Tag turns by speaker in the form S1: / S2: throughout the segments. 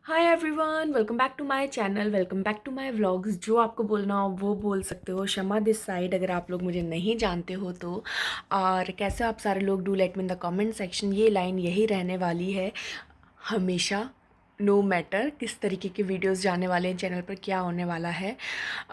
S1: Hi everyone, welcome back to my channel, welcome back to my vlogs. जो आपको बोलना हो वो बोल सकते हो। शमा दिस साइड, अगर आप लोग मुझे नहीं जानते हो तो। और कैसे हो आप सारे लोग, do let me in the comment section. ये लाइन यही रहने वाली है हमेशा, नो मैटर किस तरीके के वीडियोस जाने वाले हैं चैनल पर, क्या होने वाला है।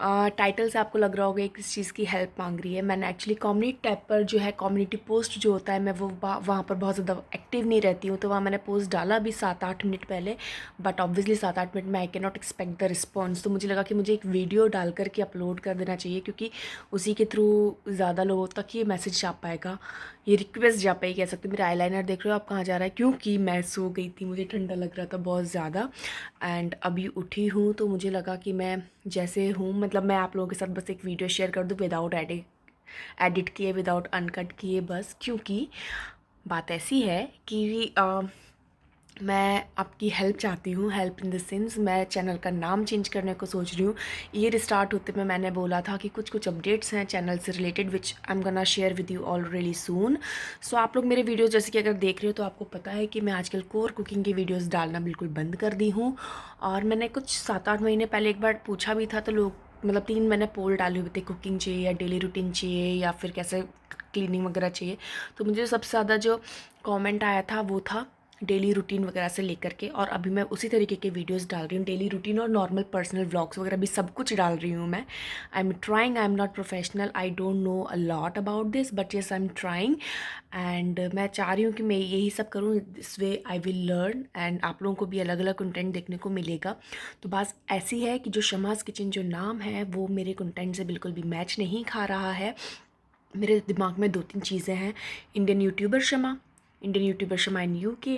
S1: टाइटल से आपको लग रहा होगा किस चीज़ की हेल्प मांग रही है। मैंने एक्चुअली कम्युनिटी टैब पर जो है, कम्युनिटी पोस्ट जो होता है, मैं वो वहाँ पर बहुत ज़्यादा एक्टिव नहीं रहती हूँ। तो वहाँ मैंने पोस्ट डाला अभी 7-8 मिनट पहले, बट ऑब्वियसली 7-8 मिनट में I can not expect the response. तो मुझे लगा कि मुझे एक वीडियो डाल करके अपलोड कर देना चाहिए, क्योंकि उसी के थ्रू ज़्यादा लोगों तक ये मैसेज जा पाएगा, ये रिक्वेस्ट जा पाएगी, कह सकते हो। मेरा आईलाइनर देख रहे हो आप कहाँ जा रहा है, क्योंकि मैं सो गई थी, मुझे ठंडा लग रहा था बहुत ज़्यादा। एंड अभी उठी हूँ तो मुझे लगा कि मैं जैसे हूँ, मतलब मैं आप लोगों के साथ बस एक वीडियो शेयर कर दूँ विदाउट एडिट किए, विदाउट अनकट किए, बस। क्योंकि बात ऐसी है कि मैं आपकी हेल्प चाहती हूँ। हेल्प इन द सेंस, मैं चैनल का नाम चेंज करने को सोच रही हूँ। ईयर स्टार्ट होते में मैंने बोला था कि कुछ कुछ अपडेट्स हैं चैनल से related, which I am gonna share with you all really soon. So आप लोग मेरे वीडियोस जैसे कि अगर देख रहे हो तो आपको पता है कि मैं आजकल कोर कुकिंग की वीडियोस डालना बिल्कुल बंद कर दी हूँ। और मैंने कुछ 7-8 महीने पहले एक बार पूछा भी था, तो लोग, मतलब 3 मैंने पोल डाले हुए थे, कुकिंग चाहिए या डेली रूटीन चाहिए या फिर कैसे क्लीनिंग वगैरह चाहिए। तो मुझे सबसे ज़्यादा जो कमेंट आया था वो था डेली रूटीन वगैरह से लेकर के। और अभी मैं उसी तरीके के वीडियोस डाल रही हूँ, डेली रूटीन और नॉर्मल पर्सनल व्लॉग्स वगैरह भी सब कुछ डाल रही हूँ मैं। I am trying, I am not professional, I don't know a lot about this, but yes I am trying. And मैं चाह रही हूँ कि मैं यही सब करूँ, this way I will learn and आप लोगों को भी अलग अलग कंटेंट देखने को मिलेगा। तो बात ऐसी है कि जो शमास किचन जो नाम है वो मेरे कंटेंट से बिल्कुल भी मैच नहीं खा रहा है। मेरे दिमाग में 2-3 चीज़ें हैं: Indian YouTuber Shama, Indian YouTuber Shama in UK,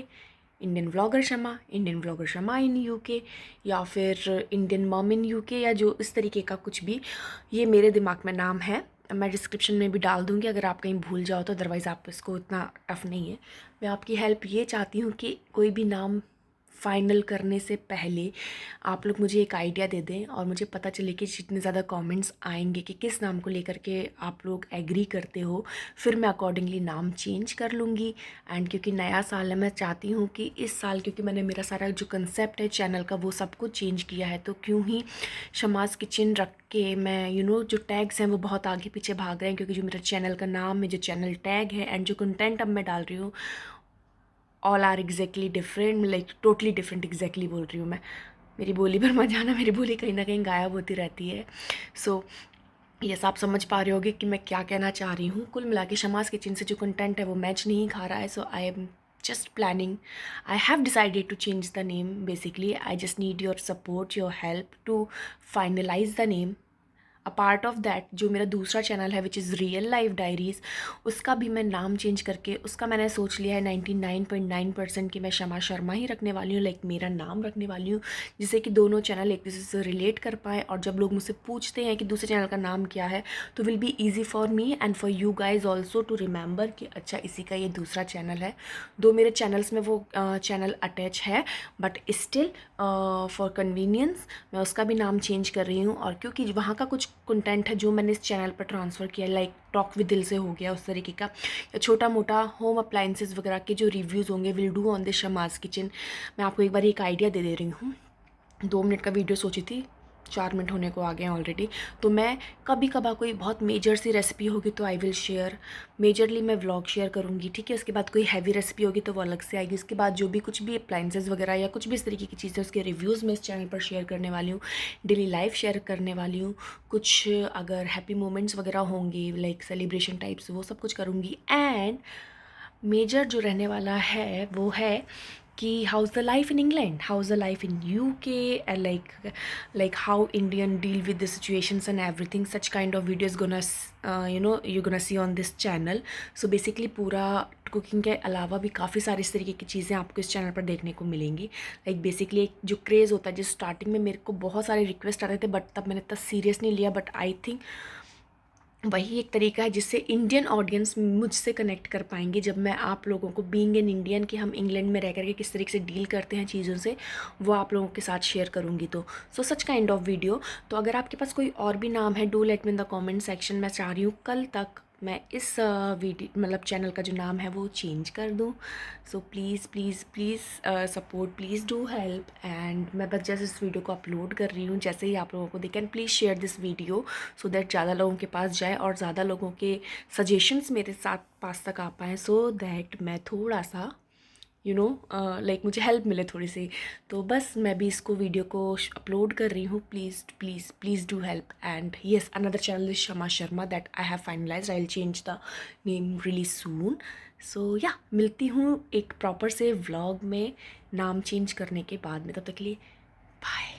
S1: Indian vlogger Shama, Indian vlogger Shama in UK, या फिर इंडियन मॉम इन यूके, या जो इस तरीके का कुछ भी। ये मेरे दिमाग में नाम है। मैं डिस्क्रिप्शन में भी डाल दूँगी अगर आप कहीं भूल जाओ तो, अदरवाइज़ आप इसको, इतना टफ नहीं है। मैं आपकी हेल्प ये चाहती हूँ कि कोई भी नाम फाइनल करने से पहले आप लोग मुझे एक आइडिया दे दें, और मुझे पता चले कि जितने ज़्यादा कमेंट्स आएंगे कि किस नाम को लेकर के आप लोग एग्री करते हो, फिर मैं अकॉर्डिंगली नाम चेंज कर लूँगी। एंड क्योंकि नया साल है, मैं चाहती हूँ कि इस साल, क्योंकि मैंने मेरा सारा जो कंसेप्ट है चैनल का वो सब कुछ चेंज किया है, तो क्यों ही शमास किचन रख के मैं जो टैग्स हैं वो बहुत आगे पीछे भाग रहे हैं। क्योंकि जो मेरा चैनल का नाम है, जो चैनल टैग है एंड जो कंटेंट अब मैं डाल रही हूँ, all are exactly different, like totally different. Exactly बोल रही हूँ मैं, मेरी बोली पर मत जाना, मेरी बोली कहीं ना कहीं गायब होती रहती है। सो यस, आप समझ पा रहे होगे कि मैं क्या कहना चाह रही हूँ। कुल मिला के शमास किचन से जो कंटेंट है वो मैच नहीं खा रहा है। So I am just planning, I have decided to change the name. Basically I just need your support, your help to finalize the name. A part of that जो मेरा दूसरा चैनल है which is real life diaries, उसका भी मैं नाम change करके, उसका मैंने सोच लिया है 99.9% कि मैं शमा शर्मा ही रखने वाली हूँ, लाइक मेरा नाम रखने वाली हूँ, जिससे कि दोनों चैनल एक दूसरे से रिलेट कर पाए। और जब लोग मुझसे पूछते हैं कि दूसरे चैनल का नाम क्या है, तो will be easy for me and for you guys also to remember कि अच्छा इसी का ये दूसरा चैनल है। दो मेरे चैनल्स में वो चैनल अटैच है, बट स्टिल फॉर कन्वीनियंस मैं उसका भी नाम चेंज कर रही हूँ। और क्योंकि वहाँ का कुछ कंटेंट है जो मैंने इस चैनल पर ट्रांसफ़र किया, लाइक टॉक विद दिल से हो गया उस तरीके का, या छोटा मोटा होम अप्लाइंसेस वगैरह के जो रिव्यूज़ होंगे will do on this Shama's kitchen. मैं आपको एक बार एक आइडिया दे रही हूँ। 2 मिनट का वीडियो सोची थी, 4 मिनट होने को आ गए हैं ऑलरेडी। तो मैं कभी कभार कोई बहुत मेजर सी रेसिपी होगी तो आई विल शेयर, मेजरली मैं व्लॉग शेयर करूँगी, ठीक है। उसके बाद कोई हैवी रेसिपी होगी तो वो अलग से आएगी। उसके बाद जो भी कुछ भी अप्लाइंसेस वगैरह या कुछ भी इस तरीके की चीज़ें, उसके रिव्यूज़ मैं इस चैनल पर शेयर करने वाली हूँ। डेली लाइफ शेयर करने वाली हूँ। कुछ अगर हैप्पी मोमेंट्स वगैरह होंगे, लाइक सेलिब्रेशन टाइप्स, वो सब कुछ करूँगी। एंड मेजर जो रहने वाला है वो है कि how is the life in England, how is the life in UK, and like how Indian deal with the situations and everything. Such kind of videos gonna you gonna see on this channel. So basically पूरा cooking के अलावा भी काफ़ी सारी इस तरीके की चीज़ें आपको इस चैनल पर देखने को मिलेंगी। लाइक बेसिकली एक जो क्रेज़ होता है, जिस स्टार्टिंग में मेरे को बहुत सारे रिक्वेस्ट आते थे, बट तब मैंने इतना सीरियस नहीं लिया, बट आई थिंक वही एक तरीका है जिससे इंडियन ऑडियंस मुझसे कनेक्ट कर पाएंगे, जब मैं आप लोगों को, बीइंग एन इंडियन, कि हम इंग्लैंड में रह करके किस तरीके से डील करते हैं चीज़ों से, वो आप लोगों के साथ शेयर करूँगी। तो सो सच काइंड ऑफ वीडियो। तो अगर आपके पास कोई और भी नाम है, do let me in the comment section. मैं चाह रही हूँ कल तक मैं इस वीडियो मतलब चैनल का जो नाम है वो चेंज कर दूँ। So please please please support, please do help. And मैं बस जैसे इस वीडियो को अपलोड कर रही हूँ, जैसे ही आप लोगों को दिखे, please share this video so that ज़्यादा लोगों के पास जाए और ज़्यादा लोगों के सजेशंस मेरे साथ पास तक आ पाएँ, सो दैट मैं थोड़ा सा लाइक मुझे हेल्प मिले थोड़ी सी। तो बस मैं भी इसको वीडियो को अपलोड कर रही हूँ। Please please please do help. And yes, another channel is Shama Sharma that I have finalized, I will change the name really soon. So yeah, मिलती हूँ एक प्रॉपर से व्लॉग में नाम चेंज करने के बाद में। तब तक के लिए बाय।